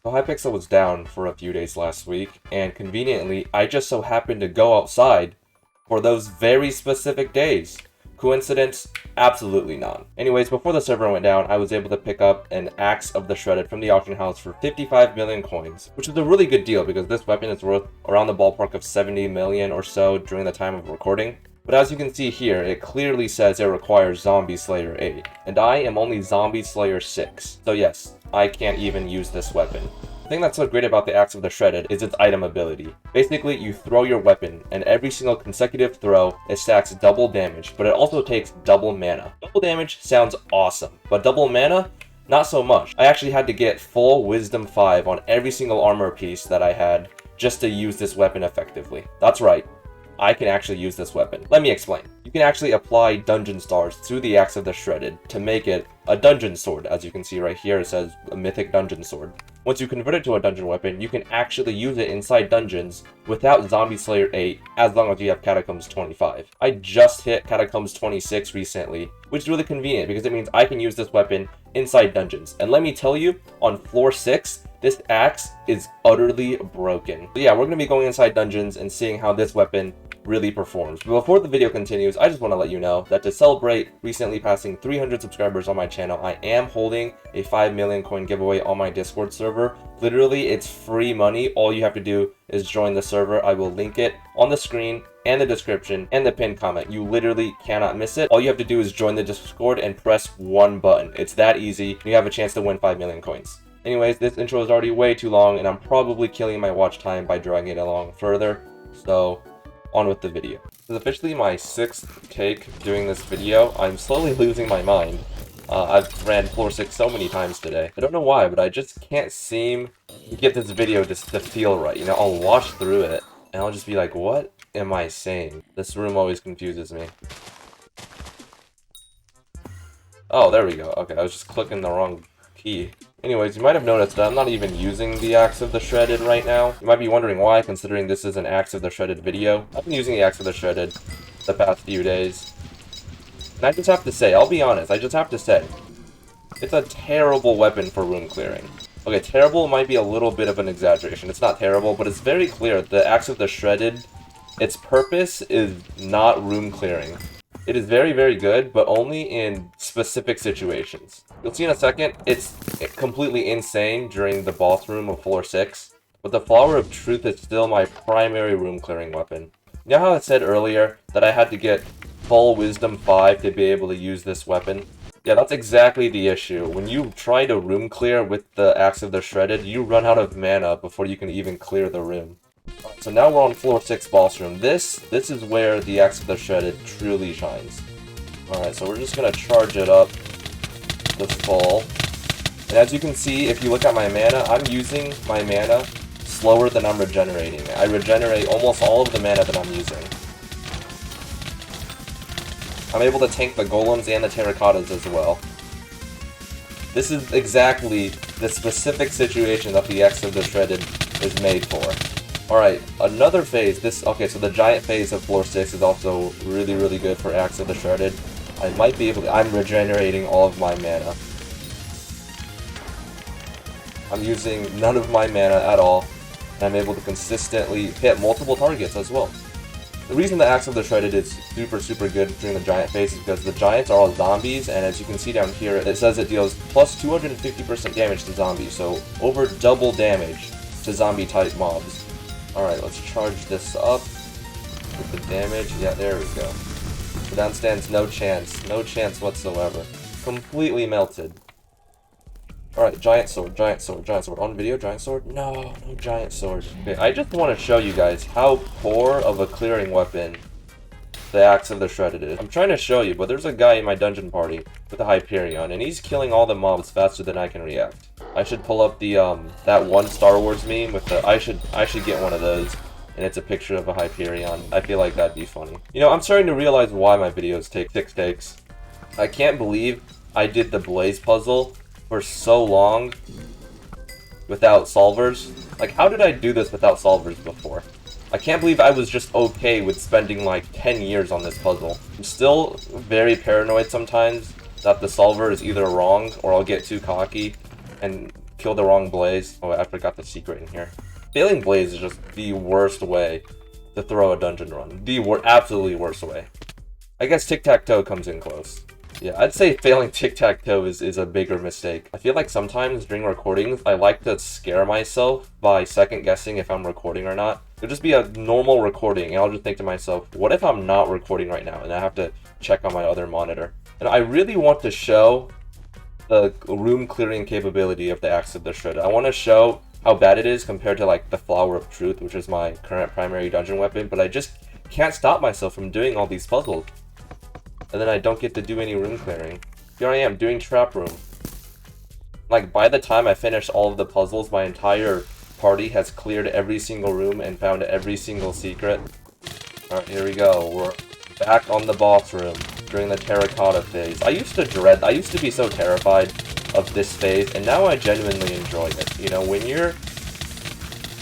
So Hypixel was down for a few days last week, and conveniently, I just so happened to go outside for those very specific days. Coincidence? Absolutely not. Anyways, before the server went down, I was able to pick up an Axe of the Shredded from the auction house for 55 million coins, which is a really good deal because this weapon is worth around the ballpark of 70 million or so during the time of recording. But as you can see here, it clearly says it requires Zombie Slayer 8, and I am only Zombie Slayer 6. So yes, I can't even use this weapon. The thing that's so great about the Axe of the Shredded is its item ability. Basically, you throw your weapon, and every single consecutive throw, it stacks double damage, but it also takes double mana. Double damage sounds awesome, but double mana? Not so much. I actually had to get full Wisdom 5 on every single armor piece that I had just to use this weapon effectively. That's right. I can actually use this weapon. Let me explain. You can actually apply dungeon stars to the Axe of the Shredded to make it a dungeon sword. As you can see right here, it says a mythic dungeon sword. Once you convert it to a dungeon weapon, you can actually use it inside dungeons without Zombie Slayer 8, as long as you have Catacombs 25. I just hit Catacombs 26 recently, which is really convenient because it means I can use this weapon inside dungeons. And let me tell you, on floor 6, this axe is utterly broken. So yeah, we're going to be going inside dungeons and seeing how this weapon really performs. But before the video continues, I just want to let you know that to celebrate recently passing 300 subscribers on my channel, I am holding a 5 million coin giveaway on my Discord server. Literally, it's free money. All you have to do is join the server. I will link it on the screen and the description and the pinned comment. You literally cannot miss it. All you have to do is join the Discord and press one button. It's that easy. You have a chance to win 5 million coins. Anyways, this intro is already way too long, and I'm probably killing my watch time by dragging it along further. So, on with the video. This is officially my 6th take doing this video. I'm slowly losing my mind. I've ran floor 6 so many times today. I don't know why, but I just can't seem to get this video to feel right. You know, I'll watch through it, and I'll just be like, what am I saying? This room always confuses me. Oh, there we go. Okay, I was just clicking the wrong key. Anyways, you might have noticed that I'm not even using the Axe of the Shredded right now. You might be wondering why, considering this is an Axe of the Shredded video. I've been using the Axe of the Shredded the past few days. And I just have to say, I'll be honest, I just have to say, it's a terrible weapon for room clearing. Okay, terrible might be a little bit of an exaggeration. It's not terrible, but it's very clear the Axe of the Shredded, its purpose is not room clearing. It is very, very good, but only in specific situations. You'll see in a second, it's completely insane during the boss room of floor 6, but the Flower of Truth is still my primary room clearing weapon. You know how I said earlier that I had to get full Wisdom 5 to be able to use this weapon? Yeah, that's exactly the issue. When you try to room clear with the Axe of the Shredded, you run out of mana before you can even clear the room. So now we're on floor 6 boss room. This is where the Axe of the Shredded truly shines. Alright, so we're just going to charge it up to full. And as you can see, if you look at my mana, I'm using my mana slower than I'm regenerating. I regenerate almost all of the mana that I'm using. I'm able to tank the golems and the terracottas as well. This is exactly the specific situation that the Axe of the Shredded is made for. Alright, another phase, okay, so the giant phase of floor 6 is also really, really good for Axe of the Shredded. I might be able to, I'm regenerating all of my mana. I'm using none of my mana at all, and I'm able to consistently hit multiple targets as well. The reason the Axe of the Shredded is super, super good during the giant phase is because the giants are all zombies, and as you can see down here, it says it deals plus 250% damage to zombies, so over double damage to zombie-type mobs. Alright, let's charge this up with the damage. Yeah, there we go. The down stands no chance. No chance whatsoever. Completely melted. Alright, giant sword, giant sword, giant sword. On video, giant sword? No, no giant sword. Okay, I just want to show you guys how poor of a clearing weapon the Axe of the Shredded is. I'm trying to show you, but there's a guy in my dungeon party with a Hyperion, and he's killing all the mobs faster than I can react. I should pull up the, that one Star Wars meme with the, I should get one of those, and it's a picture of a Hyperion. I feel like that'd be funny. You know, I'm starting to realize why my videos take 6 takes. I can't believe I did the Blaze puzzle for so long without solvers. Like, how did I do this without solvers before? I can't believe I was just okay with spending like 10 years on this puzzle. I'm still very paranoid sometimes that the solver is either wrong or I'll get too cocky and kill the wrong blaze. Oh, I forgot the secret in here. Failing blaze is just the worst way to throw a dungeon run. The absolutely worst way. I guess tic-tac-toe comes in close. Yeah, I'd say failing tic-tac-toe is a bigger mistake. I feel like sometimes during recordings, I like to scare myself by second-guessing if I'm recording or not. It'll just be a normal recording, and I'll just think to myself, what if I'm not recording right now, and I have to check on my other monitor? And I really want to show the room clearing capability of the Axe of the Shredded. I want to show how bad it is compared to like the Flower of Truth, which is my current primary dungeon weapon, but I just can't stop myself from doing all these puzzles. And then I don't get to do any room clearing. Here I am, doing trap room. Like, by the time I finish all of the puzzles, my entire party has cleared every single room and found every single secret. Alright, here we go. We're back on the boss room during the Terracotta Phase. I used to be so terrified of this phase, and now I genuinely enjoy it. You know, when you're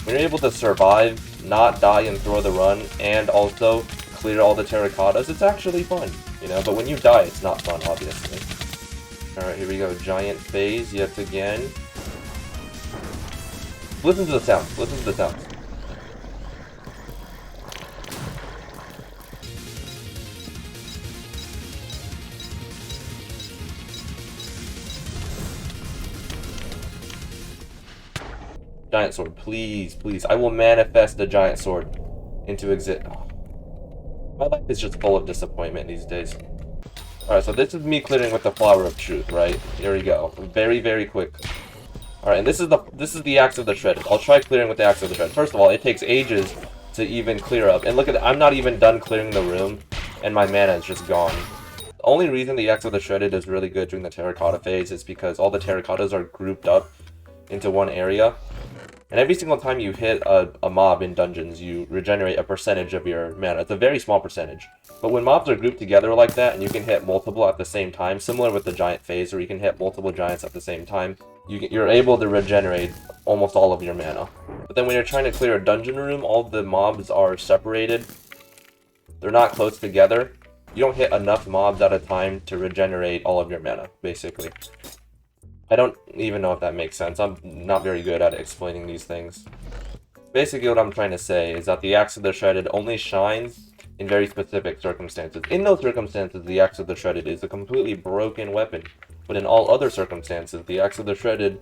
able to survive, not die and throw the run, and also clear all the terracottas, it's actually fun. You know, but when you die, it's not fun, obviously. Alright, here we go. Giant phase yet again. Listen to the sounds. Listen to the sounds. Giant sword, please, please. I will manifest the giant sword into existence. Oh. My life is just full of disappointment these days. Alright, so this is me clearing with the Flower of Truth, right? Here we go. Very, very quick. Alright, and this is the Axe of the Shredded. I'll try clearing with the Axe of the Shredded. First of all, it takes ages to even clear up. And look at that, I'm not even done clearing the room, and my mana is just gone. The only reason the Axe of the Shredded is really good during the Terracotta Phase is because all the terracottas are grouped up into one area. And every single time you hit a mob in dungeons, you regenerate a percentage of your mana. It's a very small percentage. But when mobs are grouped together like that, and you can hit multiple at the same time, similar with the giant phase, where you can hit multiple giants at the same time, you're able to regenerate almost all of your mana. But then when you're trying to clear a dungeon room, all the mobs are separated. They're not close together. You don't hit enough mobs at a time to regenerate all of your mana, basically. I don't even know if that makes sense. I'm not very good at explaining these things. Basically what I'm trying to say is that the Axe of the Shredded only shines in very specific circumstances. In those circumstances, the Axe of the Shredded is a completely broken weapon. But in all other circumstances, the Axe of the Shredded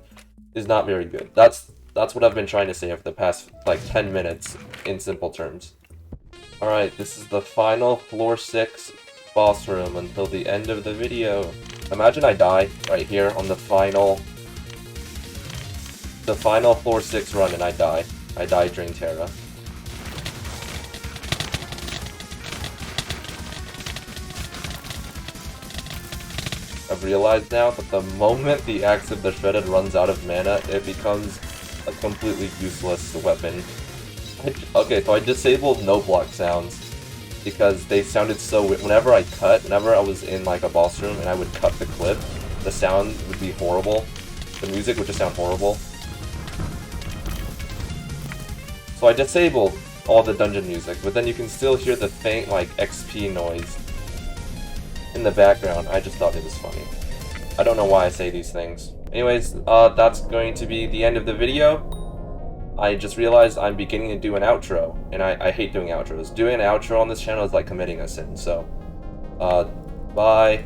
is not very good. That's what I've been trying to say for the past, like, 10 minutes in simple terms. Alright, this is the final floor 6 boss room until the end of the video. Imagine I die right here on the final floor 6 run and I die. I die during Terra. I've realized now that the moment the Axe of the Shredded runs out of mana, it becomes a completely useless weapon. Okay, so I disabled no block sounds because they sounded so weird. Whenever I was in like a boss room and I would cut the clip, the sound would be horrible. The music would just sound horrible. So I disabled all the dungeon music, but then you can still hear the faint like XP noise in the background. I just thought it was funny. I don't know why I say these things. Anyways, that's going to be the end of the video. I just realized I'm beginning to do an outro, and I hate doing outros. Doing an outro on this channel is like committing a sin, so, bye.